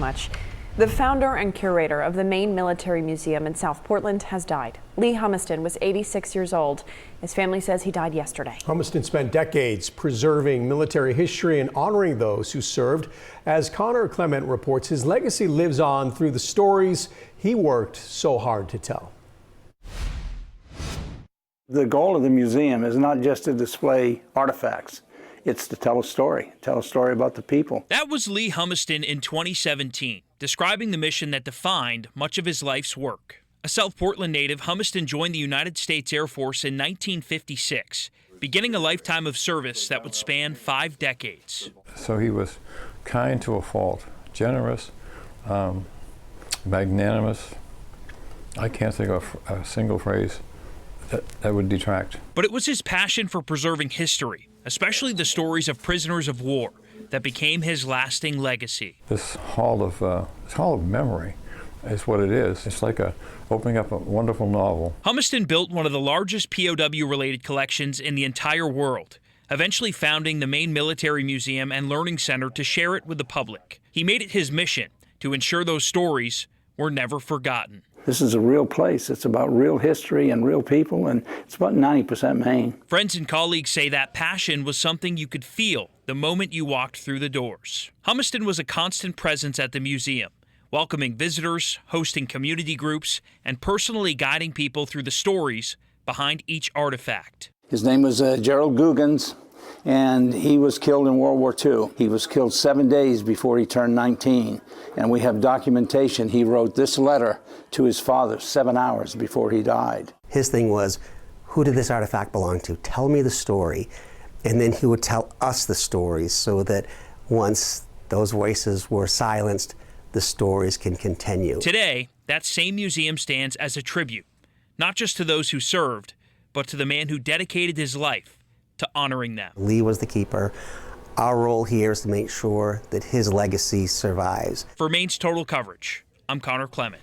Much. The founder and curator of the Maine Military Museum in South Portland has died. Lee Humiston was 86 years old. His family says he died yesterday. Humiston spent decades preserving military history and honoring those who served. As Connor Clement reports, his legacy lives on through the stories he worked so hard to tell. The goal of the museum is not just to display artifacts. It's to tell a story about the people. That was Lee Humiston in 2017, describing the mission that defined much of his life's work. A South Portland native, Humiston joined the United States Air Force in 1956, beginning a lifetime of service that would span 5 decades. So he was kind to a fault, generous, magnanimous. I can't think of a single phrase that would detract. But it was his passion for preserving history, especially the stories of prisoners of war, that became his lasting legacy. This hall of memory is what it is. It's like opening up a wonderful novel. Humiston built one of the largest POW-related collections in the entire world, eventually founding the Maine Military Museum and Learning Center to share it with the public. He made it his mission to ensure those stories were never forgotten. This is a real place. It's about real history and real people, and it's about 90% Maine. Friends and colleagues say that passion was something you could feel the moment you walked through the doors. Humiston was a constant presence at the museum, welcoming visitors, hosting community groups, and personally guiding people through the stories behind each artifact. His name was Gerald Googans, and he was killed in World War II. He was killed 7 days before he turned 19, and we have documentation. He wrote this letter to his father 7 hours before he died. His thing was, who did this artifact belong to? Tell me the story. And then he would tell us the stories so that once those voices were silenced, the stories can continue. Today, that same museum stands as a tribute, not just to those who served, but to the man who dedicated his life to honoring them. Lee was the keeper. Our role here is to make sure that his legacy survives. For Maine's Total Coverage, I'm Connor Clement.